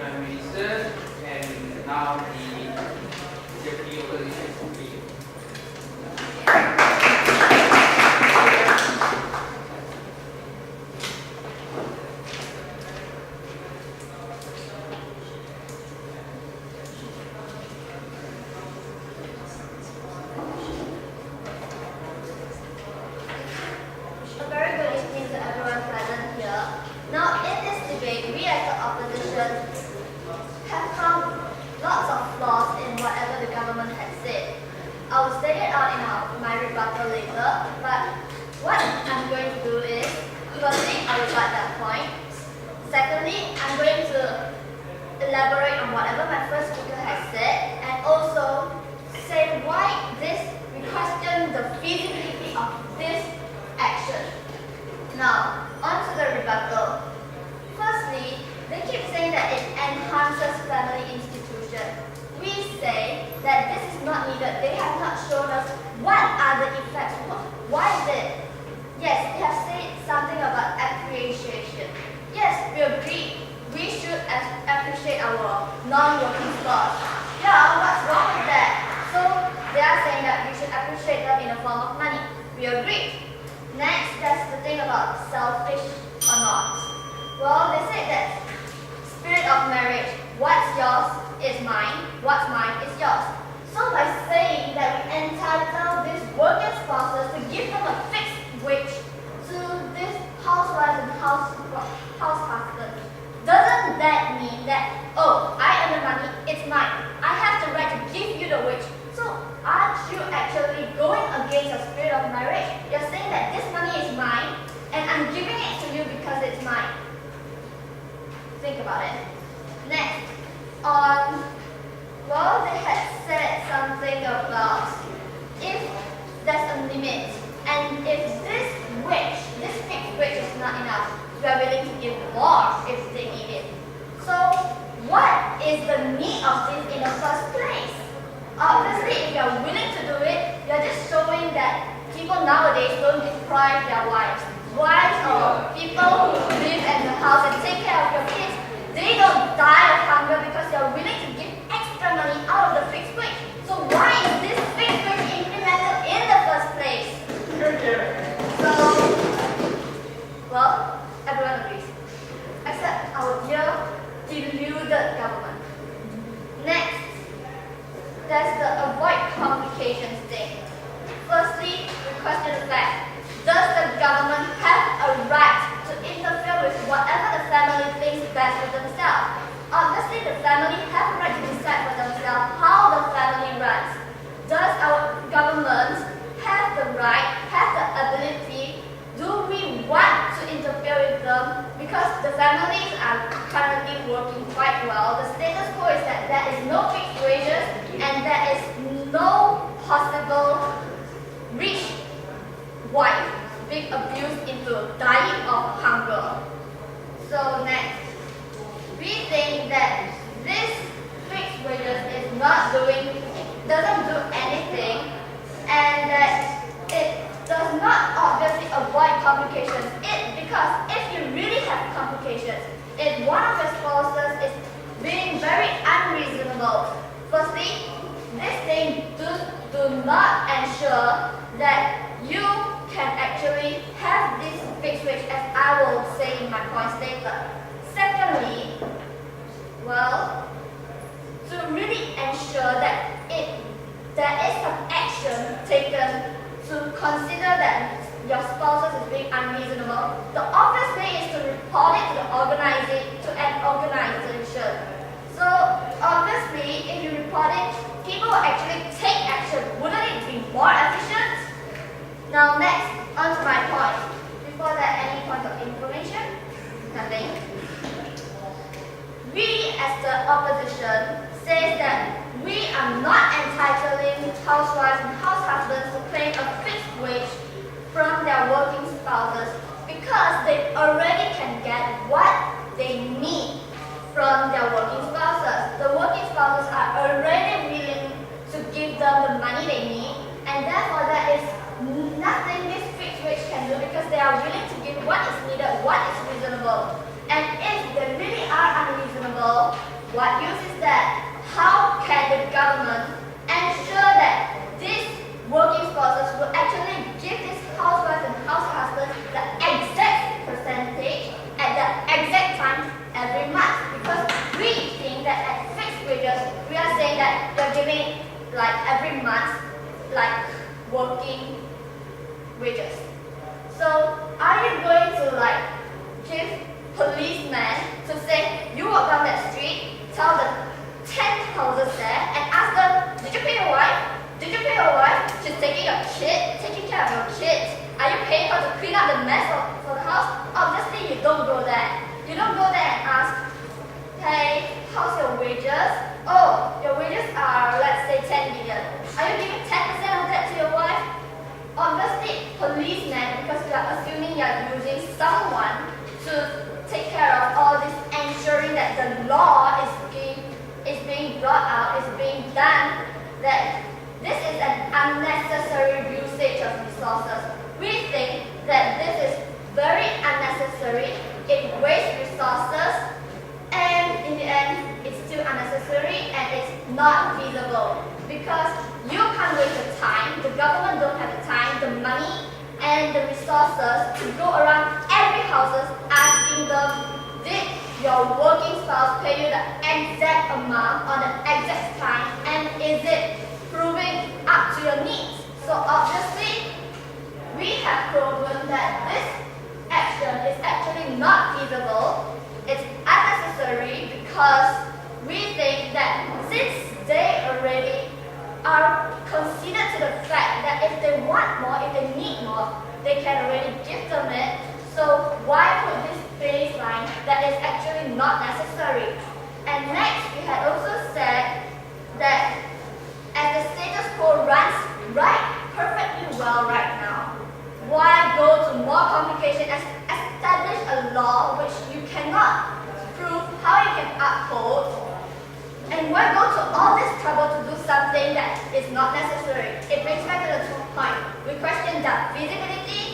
Prime Minister, and now the Deputy Opposition Speaker. Housewives and house husbands to claim a fixed wage from their working spouses because they already can get what they need from their working spouses. The working spouses are already willing to give them the money they need, and therefore there is nothing this fixed wage can do because they are willing to give what is needed, what is reasonable. And if they really are unreasonable, government ensure that these working spouses will actually give these housewives and house husbands the exact percentage at the exact time every month. Because we think that at fixed wages, we are saying that you're giving like every month, like working wages. So are you going to like give policemen to say you walk down that street, tell the 10 houses there and ask them, did you pay your wife? Did you pay your wife? She's taking care of your kids. Are you paying her to clean up the mess for the house? Obviously you don't go there. You don't go there and ask, hey, how's your wages? Oh, your wages are, let's say, 10 million. Are you giving 10% of that to your wife? Obviously, policemen, because we are assuming you are using someone to take care of all this, ensuring that the law is being brought out, is being done, that this is an unnecessary usage of resources. We think that this is very unnecessary, it wastes resources, and in the end, it's still unnecessary and it's not feasible. Because you can't waste the time, the government don't have the time, the money, and the resources to go around every houses asking them, did your working spouse pay you the exact amount on the exact time, and is it proving up to your needs? So obviously, we have proven that this action is actually not feasible. It's unnecessary because we think that since they already are conceded to the fact that if they want more, if they need more, they can already give them it. So why put this baseline that is actually not necessary? And next, we had also said that as the status quo runs perfectly well right now, why go to more complication and establish a law which you cannot prove how you can uphold? And why go to all this trouble to do something that is not necessary? It brings back to the 2 point. We question the feasibility